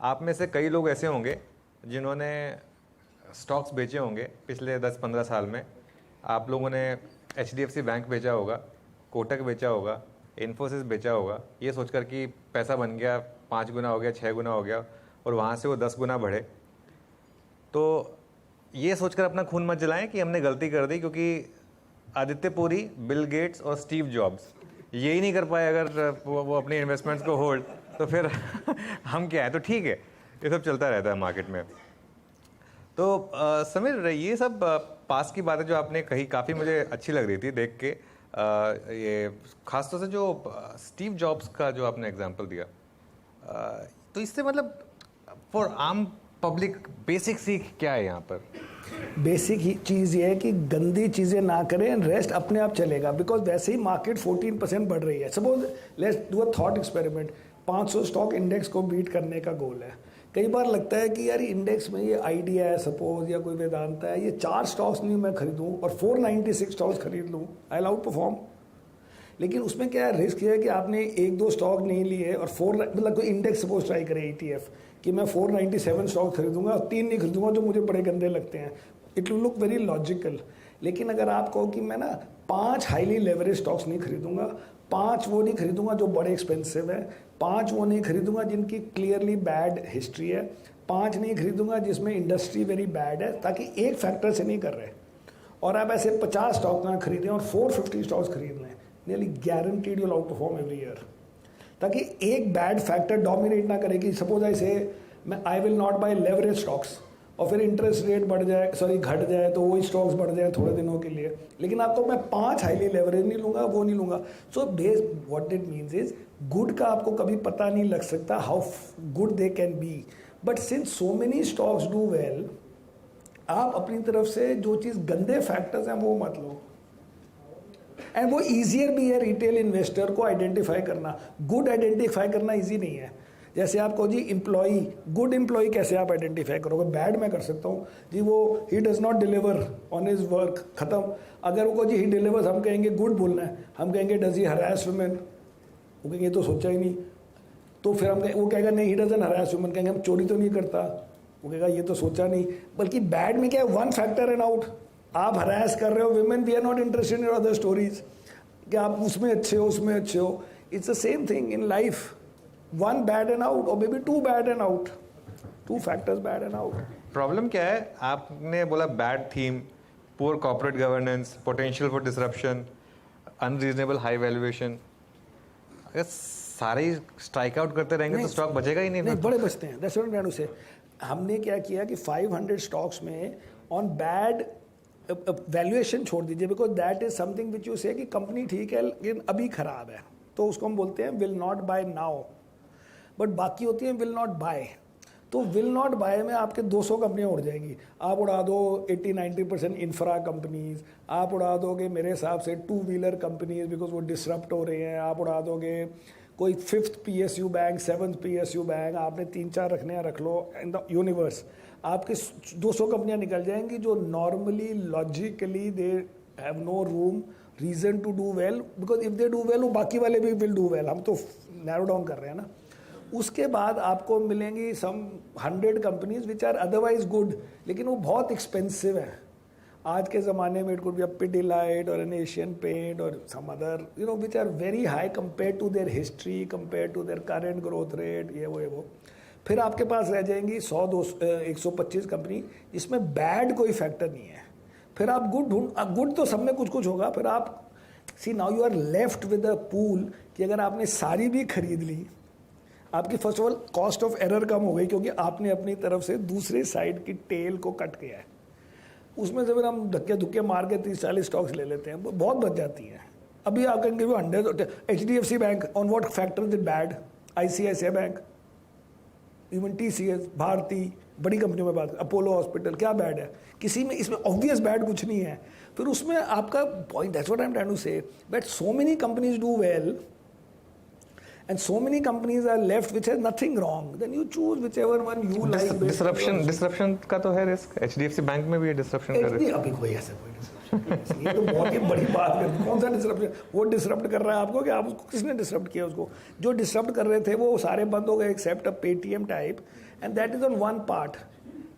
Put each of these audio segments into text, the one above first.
आप में से कई लोग ऐसे होंगे जिन्होंने स्टॉक्स बेचे होंगे पिछले 10-15 साल में। आप लोगों ने HDFC बैंक बेचा होगा, कोटक बेचा होगा, इन्फोसिस बेचा होगा, ये सोचकर कि पैसा बन गया, 5 गुना हो गया, 6 गुना हो गया, और वहाँ से वो 10 गुना बढ़े। तो ये सोचकर अपना खून मत जलाएं कि हमने गलती कर दी, क्योंकि आदित्य पुरी, बिल गेट्स और स्टीव जॉब्स यही नहीं कर पाए अगर वो अपने इन्वेस्टमेंट्स को होल्ड, तो फिर हम क्या है। तो ठीक है, ये सब चलता रहता है मार्केट में। तो समीर, ये सब पास की बातें जो आपने कही काफ़ी मुझे अच्छी लग रही थी देख के। ये खासतौर से जो स्टीव जॉब्स का जो आपने एग्जांपल दिया, तो इससे मतलब फॉर आम पब्लिक बेसिक सीख क्या है यहाँ पर? बेसिक ही चीज़ ये है कि गंदी चीज़ें ना करें, रेस्ट अपने आप चलेगा। बिकॉज वैसे ही मार्केट 14% बढ़ रही है। Suppose let's do a thought experiment, 500 stock index को बीट करने का गोल है। कई बार लगता है कि यार इंडेक्स में ये आइडिया है सपोज, या कोई वेदांता है, ये 4 स्टॉक्स नहीं मैं खरीदूं और 496 स्टॉक्स खरीद लूँ, आई विल आउट परफॉर्म। लेकिन उसमें क्या है, रिस्क ये है कि आपने 1-2 स्टॉक नहीं लिए और मतलब कोई इंडेक्स सपोज ट्राई करे ETF कि मैं 497 स्टॉक खरीदूंगा और 3 नहीं खरीदूंगा जो मुझे बड़े गंदे लगते हैं। It will look very logical. लेकिन अगर आप कहो कि मैं ना 5 हाईली लेवरेज स्टॉक्स नहीं खरीदूंगा, 5 वो नहीं खरीदूंगा जो बड़े एक्सपेंसिव है, 5 वो नहीं खरीदूंगा जिनकी क्लियरली बैड हिस्ट्री है, 5 नहीं खरीदूंगा जिसमें इंडस्ट्री वेरी बैड है, ताकि एक फैक्टर से नहीं कर रहे और आप ऐसे 50 स्टॉक ना खरीदें और 450 स्टॉक्स खरीद लें, nearly guaranteed you will outperform every year. ताकि एक बैड फैक्टर डोमिनेट ना करे कि suppose I will not buy leverage stocks और फिर इंटरेस्ट रेट बढ़ जाए, घट जाए, तो वही स्टॉक्स बढ़ जाए थोड़े दिनों के लिए। लेकिन आपको मैं 5 हाईली लेवरेज नहीं लूंगा, वो नहीं लूंगा। So base what it means is good का आपको कभी पता नहीं लग सकता how good they can be, but since so many stocks do well, आप अपनी तरफ से जो चीज़ गंदे फैक्टर्स हैं वो मत लो। एंड वो ईजियर भी है रिटेल इन्वेस्टर को आइडेंटिफाई करना। गुड आइडेंटिफाई करना ईजी नहीं है। जैसे आप कहो जी एम्प्लॉई, गुड एम्प्लॉई कैसे आप आइडेंटिफाई करोगे? बैड मैं कर सकता हूँ जी, वो he does not deliver on his work, खत्म। अगर वो कहो जी ही डिलीवर्स, हम कहेंगे गुड बोलना है। हम कहेंगे डज ही हरास वुमेन, वो कहेंगे तो सोचा ही नहीं। तो फिर हम वो कहेगा नहीं ही डजन हरास वुमेन, कहेंगे हम चोरी तो नहीं करता, वो कहेगा ये तो सोचा नहीं। बल्कि बैड में क्या है, वन फैक्टर एंड आउट। आप हरास कर रहे हो women, we are not interested in other stories कि आप उसमें अच्छे हो, उसमें अच्छे हो। It's the same thing in life, one bad and out और maybe 2 bad and out, 2 factors bad and out. Problem क्या है, आपने बोला bad theme, poor corporate governance, potential for disruption, unreasonable high valuation. अगर सारे strike out करते रहेंगे तो स्टॉक बचेगा ही नहीं। बड़े बचते हैं। दैट्स व्हाट आई एम से। हमने क्या किया कि 500 स्टॉक्स में ऑन बैड वैल्यूएशन छोड़ दीजिए, because that is something which you से कि कंपनी ठीक है लेकिन अभी खराब है, तो उसको हम बोलते हैं will not buy now. But बाकी होती है विल नॉट बाय। तो विल नॉट बाय में आपके 200 कंपनियां उड़ जाएंगी। आप उड़ा दो 80-90% इंफ्रा कंपनीज, आप उड़ा दोगे मेरे हिसाब से 2 व्हीलर कंपनीज बिकॉज वो डिसरप्ट हो रहे हैं, आप उड़ा दोगे कोई 5th PSU bank, 7th PSU bank, आपने 3-4 रखने हैं, रख लो इन द यूनिवर्स। आपके 200 कंपनियां निकल जाएंगी जो normally logically they have no room reason to do well, because if they do well वो बाकी वाले भी विल डू वेल। हम तो नैरो डाउन कर रहे हैं ना। उसके बाद आपको मिलेंगी some 100 companies which are otherwise good, लेकिन वो बहुत एक्सपेंसिव है। आज के ज़माने में it could be a Pidilite और एन एशियन पेंट और some other which are very high compare to their history, compare to their current growth rate, ये वो। फिर आपके पास रह जाएंगी 100-125 कंपनी जिसमें बैड कोई फैक्टर नहीं है। फिर आप गुड तो सब में कुछ कुछ होगा। फिर आप see now you are left with a pool कि अगर आपने सारी भी खरीद ली, आपकी first of all cost of error कम हो गई क्योंकि आपने अपनी तरफ से दूसरे साइड की टेल को कट किया है। उसमें से फिर हम धक्के धुक्के मार के 30-40 स्टॉक्स ले लेते हैं, बहुत बच जाती हैं। अभी आप कहेंगे 100 HDFC bank on what factor is bad, ICICI bank, even TCS, Bharti, बड़ी कंपनियों में बात, अपोलो हॉस्पिटल, क्या बैड है? किसी में इसमें ऑब्वियस बैड कुछ नहीं है। फिर उसमें आपका point, that's what I am trying to say, but so many companies do well and so many companies are left which has nothing wrong, then you choose whichever one you like. Disruption का तो है risk, HDFC bank में भी है disruption का risk. अभी कोई ऐसा कोई ये तो बहुत ही बड़ी बात है। कौन सा डिसरप्शन? वो डिसरप्ट कर रहा है आपको कि आप उसको, किसने डिसरप्ट किया उसको? जो डिसरप्ट कर रहे थे वो सारे बंद हो गए except a Paytm type, and that is on one part.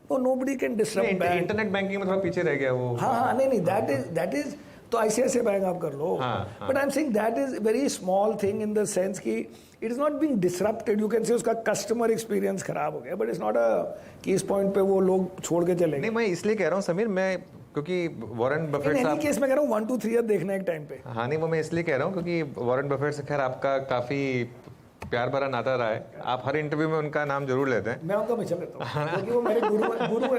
तो nobody can disrupt bank. Internet banking में थोड़ा पीछे रह गया वो। हाँ, नहीं, दैट इज तो ICICI बैंक आप कर लो, but I am saying that is very small thing in the sense कि it is not being disrupted. You can say उसका कस्टमर एक्सपीरियंस खराब हो गया, बट इट्स नॉट अ कि इस पॉइंट पे वो लोग छोड़ के चले गए। नहीं, मैं इसलिए कह रहा हूँ समीर, मैं क्योंकि वॉरेन बफेट साहब केस में कह रहा हूँ 1 2 3 ईयर देखना एक टाइम पे। हाँ नहीं, वो मैं इसलिए कह रहा हूँ क्योंकि वॉरेन बफेट से खैर आपका काफी प्यार भरा नाता रहा है। आप हर इंटरव्यू में उनका नाम जरूर लेते हैं। मैं उनका हमेशा लेता हूँ क्योंकि वो मेरे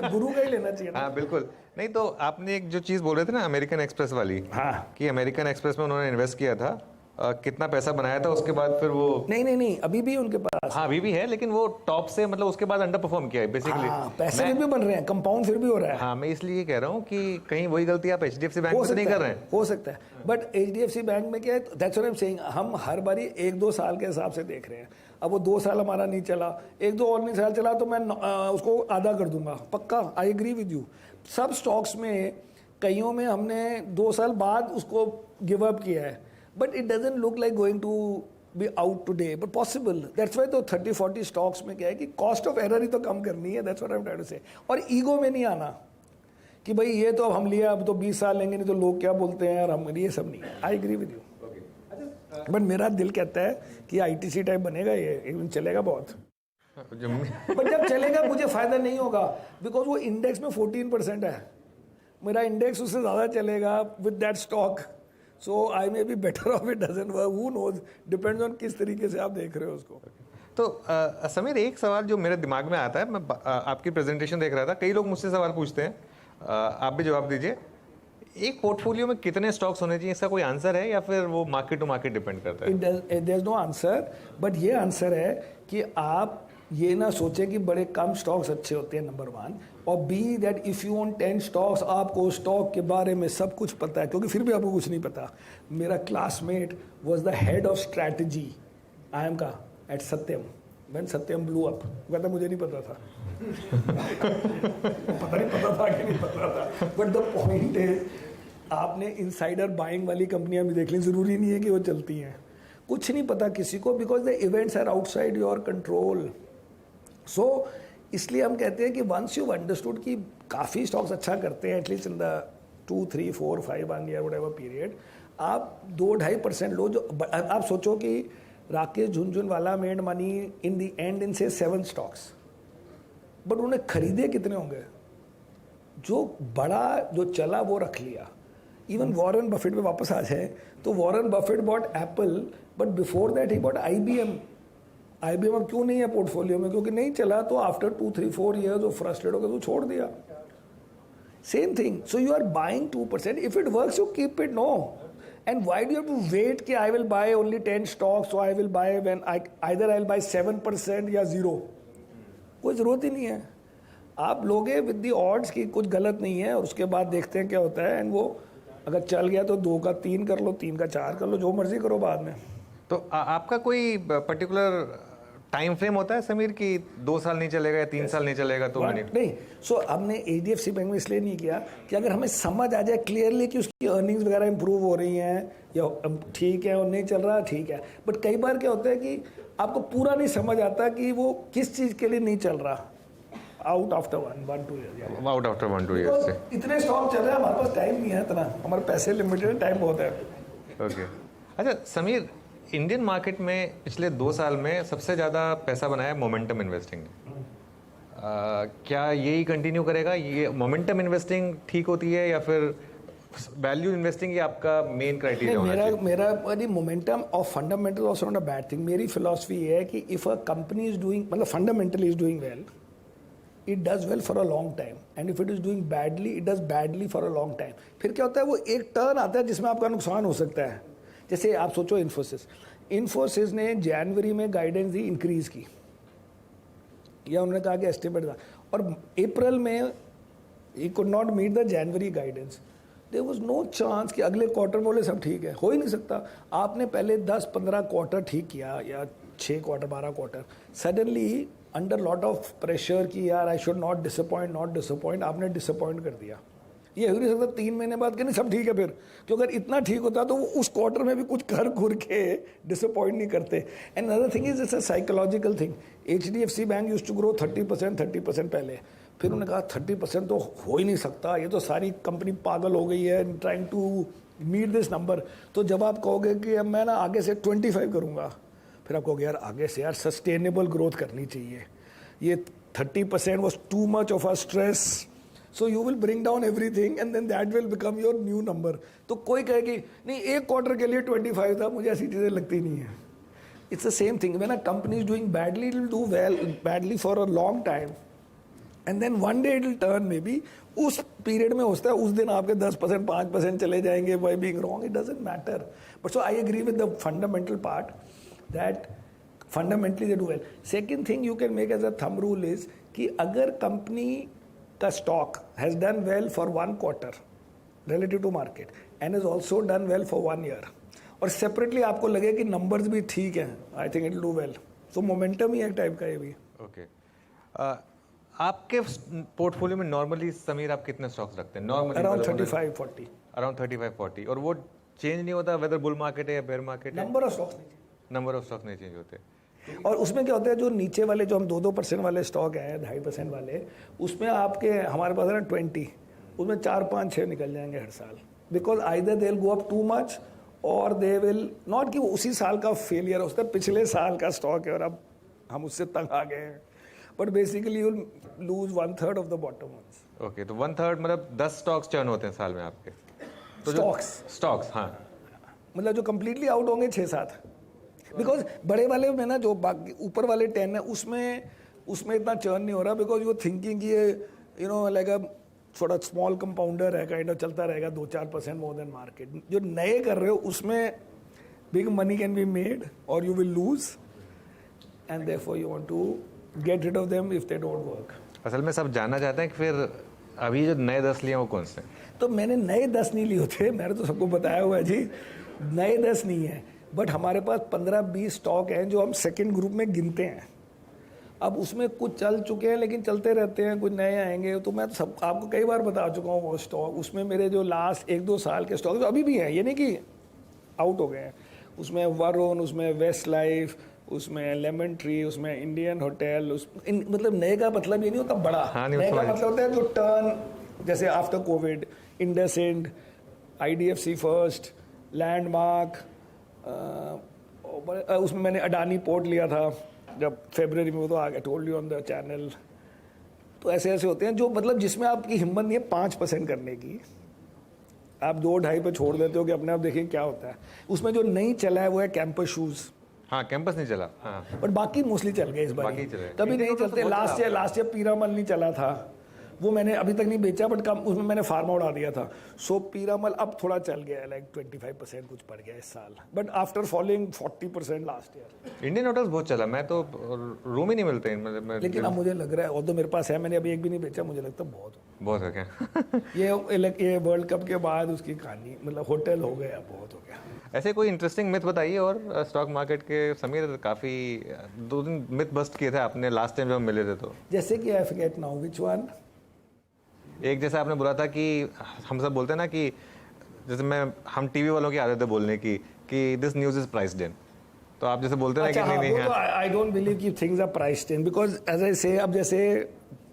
गुरु का ही लेना चाहिए ना। हाँ बिल्कुल। नहीं तो आपने एक जो चीज़ बोल रहे थे ना अमेरिकन एक्सप्रेस वाली, हाँ, कि अमेरिकन एक्सप्रेस में उन्होंने इन्वेस्ट किया था, कितना पैसा बनाया था, उसके बाद फिर वो नहीं अभी भी उनके पास। हाँ अभी भी है, लेकिन वो टॉप से मतलब उसके बाद अंडर परफॉर्म किया है बेसिकली। पैसे भी बन रहे हैं, कंपाउंड फिर भी हो रहा है। हाँ मैं इसलिए कह रहा हूँ कि कहीं वही गलती आप HDFC बैंक में तो नहीं कर रहे हैं। हो सकता है, बट HDFC बैंक में क्या है, that's what I am saying, हम हर बारी 1-2 साल के हिसाब से देख रहे हैं। अब वो 2 साल हमारा नहीं चला, 1-2 और नहीं साल चला तो मैं उसको आधा कर दूंगा पक्का। I agree with you. सब स्टॉक्स में कईयों में हमने 2 साल बाद उसको गिव अप किया है, but it doesn't look like going to be out today, but possible. That's why तो 30-40 स्टॉक्स में क्या है कि कॉस्ट ऑफ एरर ही तो कम करनी है। That's what I am trying to say. और ईगो में नहीं आना कि भाई ये तो अब हम लिया, अब तो 20 साल लेंगे, नहीं तो लोग क्या बोलते हैं, और हम ये सब नहीं। I agree with you, but मेरा दिल कहता है कि ITC टाइप बनेगा, ये इवन चलेगा बहुत। बट जब चलेगा मुझे फायदा नहीं होगा, बिकॉज वो इंडेक्स में 14% है, मेरा इंडेक्स उससे ज़्यादा चलेगा with that stock. So I may be better off it doesn't work, who knows, depends on किस तरीके से आप देख रहे हो उसको। तो समीर, एक सवाल जो मेरे दिमाग में आता है, मैं आपकी प्रेजेंटेशन देख रहा था, कई लोग मुझसे सवाल पूछते हैं, आप भी जवाब दीजिए। एक पोर्टफोलियो में कितने स्टॉक्स होने चाहिए, इसका कोई आंसर है या फिर वो मार्केट टू मार्केट डिपेंड करता है? There is no answer, but ये आंसर है कि आप ये ना सोचें कि बड़े कम स्टॉक्स अच्छे होते हैं, नंबर 1, और B that if you own 10 stocks, आपको स्टॉक के बारे में सब कुछ पता है, क्योंकि फिर भी आपको कुछ नहीं पता। मेरा classmate was the head of strategy IIM का at Satyam, when Satyam blew up. कहता मुझे नहीं पता था पता था कि नहीं पता था, बट द पॉइंट इज आपने इनसाइडर बाइंग वाली कंपनियां भी देख ली, ज़रूरी नहीं है कि वो चलती हैं। कुछ नहीं पता किसी को, because the events are outside your control. So इसलिए हम कहते हैं कि वंस यू अंडरस्टूड कि काफ़ी स्टॉक्स अच्छा करते हैं, at least in the 2, 3, 4, 5 1 year whatever period, आप 2-2.5% लो। जो आप सोचो कि Rakesh Jhunjhunwala made money in the and in से 7 स्टॉक्स, बट उन्हें खरीदे कितने होंगे? जो बड़ा जो चला वो रख लिया। इवन वॉरेन बफेट पे वापस आ जाए तो Warren Buffett bought Apple, but before that he bought IBM। IBM अब क्यों नहीं है पोर्टफोलियो में? क्योंकि नहीं चला, तो आफ्टर 2, 3, 4 ईयर्स वो फ्रस्ट्रेट होकर तो छोड़ दिया। Same thing, so you are buying 2%, if it works you keep it, no. And why do you have to wait कि I will buy only 10 stocks, so I will buy when either I will buy 7% या 0? कोई ज़रूरत ही नहीं है। आप लोगे with the odds की कुछ गलत नहीं है, और उसके बाद देखते हैं क्या होता है। एंड वो अगर चल गया तो 2 का 3 कर लो, 3 का 4 कर लो, जो मर्जी करो बाद में। तो आपका कोई पर्टिकुलर टाइम फ्रेम होता है समीर कि 2 साल नहीं चलेगा या 3 साल नहीं चलेगा तो नहीं। सो हमने HDFC बैंक में इसलिए नहीं किया कि अगर हमें समझ आ जाए क्लियरली कि उसकी अर्निंग्स वगैरह इंप्रूव हो रही हैं या ठीक है, और नहीं चल रहा ठीक है। बट कई बार क्या होता है कि आपको पूरा नहीं समझ आता कि वो किस चीज़ के लिए नहीं चल रहा। Out after 1-2 year, out after 1-2 year से इतने स्टॉक चल रहे हैं, हमारे पास टाइम नहीं है इतना, हमारे पैसे लिमिटेड है, टाइम बहुत है। ओके अच्छा समीर, इंडियन मार्केट में पिछले 2 साल में सबसे ज़्यादा पैसा बनाया मोमेंटम इन्वेस्टिंग ने। क्या यही कंटिन्यू करेगा? ये मोमेंटम इन्वेस्टिंग ठीक होती है या फिर वैल्यू इन्वेस्टिंग ये आपका मेन क्राइटेरिया होना चाहिए? मेरा मोमेंटम और fundamental also not a bad thing. मेरी फिलॉसफी ये है कि if a company is doing, मतलब fundamentally is doing well, it does well for a long time, and if it is doing badly, it does badly for a long time. फिर क्या होता है, वो एक टर्न आता है जिसमें आपका नुकसान हो सकता है। जैसे आप सोचो इन्फोसिस ने जनवरी में गाइडेंस दी इंक्रीज की, या उन्होंने कहा कि एस्टिमेट था, और अप्रैल में he could not meet the January guidance. There was no chance कि अगले क्वार्टर बोले सब ठीक है, हो ही नहीं सकता। आपने पहले 10-15 क्वार्टर ठीक किया, या 6 quarter 12 quarter, suddenly under lot of pressure कि यार आई शुड नॉट डिसअपॉइंट, आपने डिसअपॉइंट कर दिया। ये हो नहीं सकता 3 महीने बाद कि नहीं सब ठीक है फिर, क्योंकि अगर इतना ठीक होता तो वो उस क्वार्टर में भी कुछ कर घुर के डिसअपॉइंट नहीं करते. And other thing is it's a psychological thing. HDFC bank used to grow 30% पहले, फिर उन्होंने कहा 30% तो हो ही नहीं सकता, ये तो सारी कंपनी पागल हो गई है trying to meet this number. तो जब आप कहोगे कि अब मैं ना आगे से 25 करूँगा, फिर आप कहोगे यार आगे से यार सस्टेनेबल ग्रोथ करनी चाहिए. ये 30% was too much of a stress, so you will bring down everything and then that will become your new number. तो कोई कहे कि नहीं एक क्वार्टर के लिए 25 था, मुझे ऐसी चीज़ें लगती नहीं है. It's the same thing. When a company is doing badly, it will do well badly for a long time, and then one day it will turn maybe. उस पीरियड में होता है, उस दिन आपके 10% 5% चले जाएंगे by being wrong. It doesn't matter. But so I agree with the fundamental part that fundamentally they do well. Second thing you can make as a thumb rule is कि अगर कंपनी का stock has done well for 1 quarter relative to market and has also done well for 1 year, और separately आपको लगे कि numbers भी ठीक हैं, I think it will do well. So momentum ही एक टाइप का ये भी. ओके. आपके पोर्टफोलियो में नॉर्मली समीर आप कितने स्टॉक्स रखते हैं नॉर्मली? अराउंड 35-40. अराउंड 35-40. और वो चेंज नहीं होता वेदर बुल मार्केट है या बेयर मार्केट है? नंबर ऑफ स्टॉक्स नहीं, नंबर ऑफ स्टॉक्स नहीं चेंज होते. और उसमें क्या होता है जो नीचे वाले जो हम 2% वाले स्टॉक हैं 2.5% वाले, उसमें आपके हमारे पास है ना 20, उसमें 4-5-6 निकल जाएंगे हर साल. Because either they will go up too much और दे विल नॉट, कि वो उसी साल का फेलियर होता है, पिछले साल का स्टॉक है और अब हम उससे तंग आ गए हैं. But basically you will lose 1/3 of the bottom ones. Okay. तो 1/3 मतलब 10 स्टॉक्स चर्न होते हैं साल में आपके? तो स्टॉक्स हाँ, मतलब जो कंप्लीटली आउट होंगे 6-7. बिकॉज बड़े वाले में ना जो बाकी ऊपर वाले 10 है उसमें इतना चर्न नहीं हो रहा, बिकॉज यू थिंकिंग ये यू नो लाइक अ थोड़ा स्मॉल कंपाउंडर है, काइंड ऑफ चलता रहेगा 2-4% मोर देन मार्केट. जो नए कर रहे हो उसमें big money can be made और you will lose, and therefore you want to get rid of them if they don't work. असल में सब जानना चाहते हैं कि फिर अभी जो नए 10 लिए वो कौन से? तो मैंने नए 10 नहीं लिए होते, मैंने तो सबको बताया हुआ है जी, नए 10 नहीं है. बट हमारे पास 15-20 स्टॉक हैं जो हम सेकंड ग्रुप में गिनते हैं. अब उसमें कुछ चल चुके हैं लेकिन चलते रहते हैं, कुछ नए आएंगे. तो मैं तो सब आपको कई बार बता चुका हूँ वो स्टॉक. उसमें मेरे जो लास्ट 1-2 साल के स्टॉक अभी भी हैं, ये नहीं कि आउट हो गए हैं. उसमें वरुण, उसमें वेस्ट लाइफ, उसमें लेमन ट्री, उसमें इंडियन होटल. मतलब नए का मतलब ये नहीं होता बड़ा. हाँ, नए का मतलब होता है जो टर्न, जैसे after Covid, IndusInd, IDFC first, landmark. उसमें मैंने अडानी पोर्ट लिया था जब फरवरी में, वो तो आगे told you on the channel. तो ऐसे ऐसे होते हैं जो मतलब जिसमें आपकी हिम्मत नहीं है 5% करने की, आप 2-2.5 पे छोड़ देते हो कि अपने आप देखिए क्या होता है. उसमें जो नहीं चला है वो है कैंपस शूज़. हाँ, कैंपस नहीं चला. हाँ, बट बाकी मोस्टली चल गए इस बार. बाकी चले. तभी नहीं चलते. लास्ट ईयर पीरामल नहीं चला था, वो मैंने अभी तक नहीं बेचा, बट कम उसमें मैंने फार्मा उड़ा दिया था. सो पीरामल अब थोड़ा चल गया है, लाइक 25% कुछ पड़ गया इस साल, but after following 40% last year. Indian hotels बहुत चला, मैं तो रूम ही नहीं मिलते मतलब. लेकिन अब मुझे लग रहा है, और तो मेरे पास है, मैंने अभी एक भी नहीं बेचा, मुझे लगता है बहुत है क्या? ये वर्ल्ड कप के बाद उसकी कहानी, मतलब होटल हो गया, बहुत हो गया. ऐसे कोई इंटरेस्टिंग मिथ बताइए और स्टॉक मार्केट के. समीर काफ़ी 2 दिन मिथ बस्ट किए थे आपने लास्ट टाइम जब हम मिले थे. तो जैसे कि I forget now which one. एक जैसा आपने बोला था कि हम सब बोलते हैं ना कि जैसे हम टीवी वालों की आदत है बोलने की कि this news is priced in. तो आप जैसे बोलते हैं कि नहीं है. आई डोंट बिलीव कि things are priced in, because as I say, अब जैसे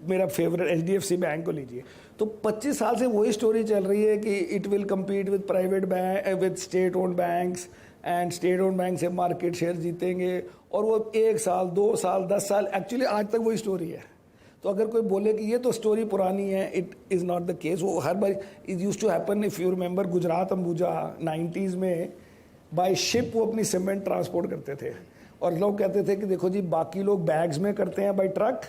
मेरा फेवरेट HDFC बैंक को लीजिए, तो 25 साल से वही स्टोरी चल रही है कि it will compete with private bank, with state owned banks, and state owned bank से मार्केट शेयर जीतेंगे. और वो 1 साल 2 साल 10 साल, एक्चुअली आज तक वही स्टोरी है. तो अगर कोई बोले कि ये तो स्टोरी पुरानी है, it is not the case. वो हर बार it used to happen. If you remember Gujarat Ambuja 90s में बाय शिप वो अपनी सीमेंट ट्रांसपोर्ट करते थे, और लोग कहते थे कि देखो जी बाकी लोग बैग्स में करते हैं बाय ट्रक,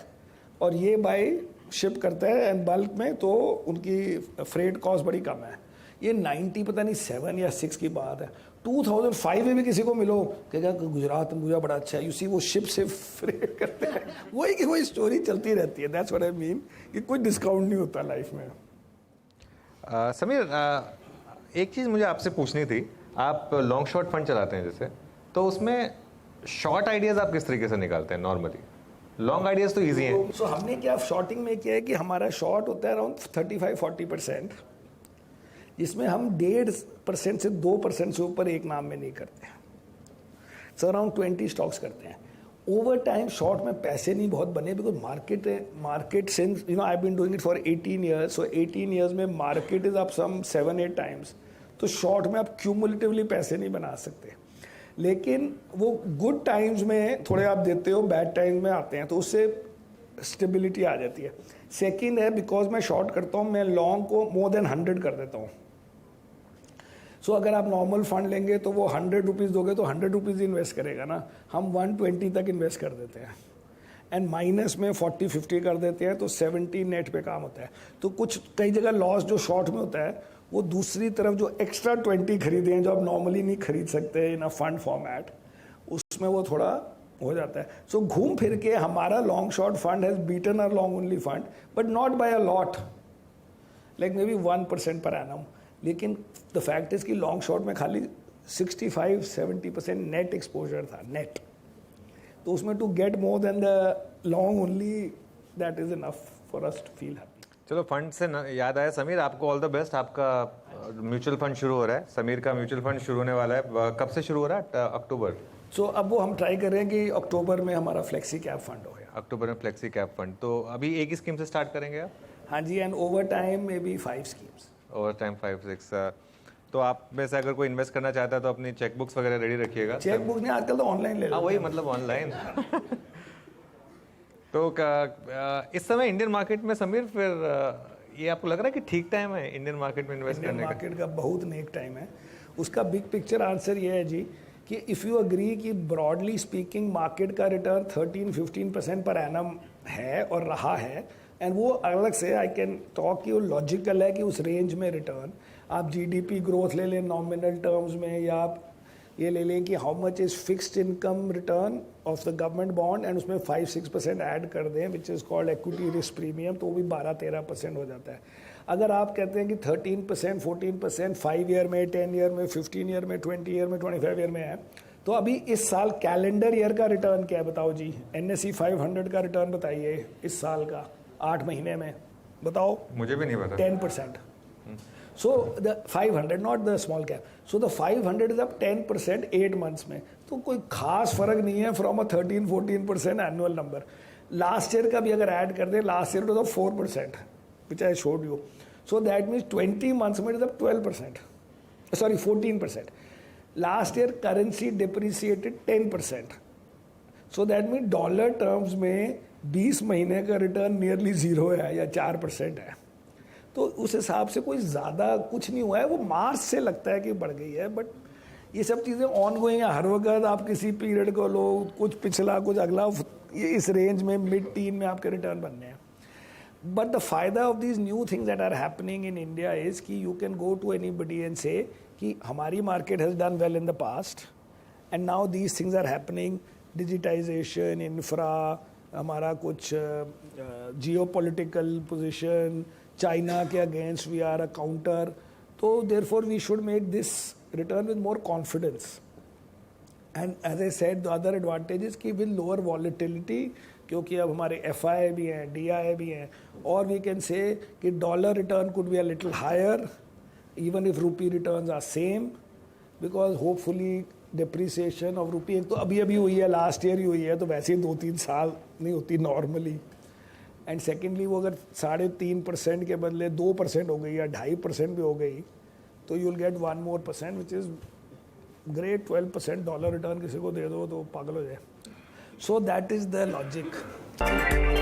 और ये बाय शिप करते हैं एंड बल्क में, तो उनकी फ्रेट कॉस्ट बड़ी कम है. ये 90 पता नहीं 7 या 6 की बात है. 2005 में भी किसी को मिलो कहेगा गुजरात अंबुजा बड़ा अच्छा है. यू सी वो शिप से फ्रेट करते हैं. वही की वही स्टोरी चलती रहती है. दैट्स व्हाट आई मीन, कि कोई डिस्काउंट नहीं होता लाइफ में. समीर, एक चीज़ मुझे आपसे पूछनी थी. आप लॉन्ग शॉर्ट फंड चलाते हैं जैसे, तो उसमें शॉर्ट आइडियाज़ आप किस तरीके से निकालते हैं नॉर्मली? लॉन्ग आइडियाज़ तो ईजी हैं. सो हमने क्या शॉर्टिंग में किया है कि हमारा शॉर्ट होता है अराउंड 35-40%, जिसमें हम 1.5% से 2% से ऊपर एक नाम में नहीं करते हैं। सो अराउंड 20 स्टॉक्स करते हैं। ओवर टाइम शॉर्ट में पैसे नहीं बहुत बने, because market since you know I been doing it for 18 years, so 18 years में market is up some 7-8 times. तो शॉर्ट में आप क्यूमुलेटिवली पैसे नहीं बना सकते, लेकिन वो गुड टाइम्स में थोड़े आप देते हो, बैड टाइम्स में आते हैं, तो उससे स्टेबिलिटी आ जाती है। सेकेंड है, बिकॉज मैं शॉर्ट करता हूँ, मैं लॉन्ग को मोर देन 100 कर देता हूँ। सो अगर आप नॉर्मल फंड लेंगे तो वो 100 रुपीज़ दोगे तो 100 रुपीज़ इन्वेस्ट करेगा ना, हम 120 तक इन्वेस्ट कर देते हैं, एंड माइनस में 40-50 कर देते हैं, तो 70 नेट पे काम होता है। तो कुछ कई जगह लॉस जो शॉर्ट में होता है, वो दूसरी तरफ जो एक्स्ट्रा 20 खरीदे हैं जो आप नॉर्मली नहीं खरीद सकते इन अ फंड फॉर्मेट, उसमें वो थोड़ा हो जाता है। सो घूम फिर के हमारा long short fund has beaten our long only fund, but not by a lot, like may be 1% per annum. लेकिन द फैक्ट इज कि लॉन्ग शॉर्ट में खाली 65-70% नेट एक्सपोजर था, नेट। तो उसमें to get more than the long only, that is enough for us to feel happy. चलो, fund से याद आया समीर, आपको ऑल द बेस्ट। आपका म्यूचुअल फंड शुरू हो रहा है, समीर का म्यूचुअल फंड शुरू होने वाला है। कब से शुरू हो रहा है? अक्टूबर। सो अब वो हम ट्राई कर रहे हैं कि अक्टूबर में हमारा फ्लेक्सी कैप फंड हो गया। अक्टूबर में फ्लेक्सी कैप फंड, तो अभी एक ही स्कीम से स्टार्ट करेंगे आप? हाँ जी, and over time maybe 5 schemes. Over time 5-6। तो आप में से अगर कोई इन्वेस्ट करना चाहता है तो अपनी चेक बुक्स वगैरह रेडी रखिएगा। चेक बुक नहीं, आजकल तो ऑनलाइन ले लो। हाँ, वही मतलब ऑनलाइन। तो इस समय इंडियन मार्केट में समीर, फिर ये आपको लग रहा है कि ठीक टाइम है इंडियन मार्केट में इन्वेस्ट करने का? मार्केट का बहुत नेक टाइम है। उसका बिग पिक्चर आंसर ये है जी कि इफ़ यू अग्री कि ब्रॉडली स्पीकिंग मार्केट का रिटर्न 13-15% पर एनम है और रहा है, एंड वो अलग से आई कैन टॉक कि वो लॉजिकल है कि उस रेंज में रिटर्न, आप जीडीपी ग्रोथ ले लें नॉमिनल टर्म्स में, या आप ये ले लें कि how much is fixed income return of the government bond, and उसमें 5-6% ऐड कर दें which is called equity risk premium, तो वो भी 12-13% हो जाता है। अगर आप कहते हैं कि 13%, 14% 5 ईयर में, 10 ईयर में, 15 ईयर में, 20 ईयर में, 25 ईयर में है, तो अभी इस साल कैलेंडर ईयर का रिटर्न क्या है बताओ जी? NSE 500 का रिटर्न बताइए इस साल का 8 महीने में, बताओ। मुझे भी नहीं पता। 10%. So the 500, not the small cap. So the 500 is up 10% 8 months में, तो कोई खास फर्क नहीं है from a 13-14% annual number. Last year का भी अगर ऐड कर दे, लास्ट ईयर तो 4% which I showed you. So that means 20 months में it is up 12%. Sorry, 14%. Last year currency depreciated 10%. So that means dollar terms में 20 महीने का रिटर्न नियरली 0 है या 4% है। तो उस हिसाब से कोई ज़्यादा कुछ नहीं हुआ है। वो मार्च से लगता है कि बढ़ गई है, बट ये सब चीज़ें ऑन गोइंग है। हर वक्त आप किसी पीरियड को लो, कुछ पिछला कुछ अगला, ये इस रेंज में मिड टीन में आपके रिटर्न बनने हैं। बट द फायदा of these new things that are happening in India is कि you can go to anybody and say कि हमारी market has done well in the past and now these things are happening, digitization, infra, हमारा कुछ geopolitical position, China के against we are a counter, तो therefore we should make this return with more confidence. And as I said the other advantages कि with lower volatility, क्योंकि अब हमारे FI भी हैं, DI भी हैं, और वी कैन से कि dollar return could be a little higher even if rupee returns are same, because hopefully depreciation of rupee एक तो अभी अभी हुई है, लास्ट ईयर ही हुई है, तो वैसे ही 2-3 साल नहीं होती नॉर्मली। एंड सेकेंडली वो अगर 3.5% के बदले 2% हो गई या 2.5% भी हो गई, तो you will get 1 more percent which is great. 12% dollar return किसी को दे दो तो पागल हो जाए। So that is the logic.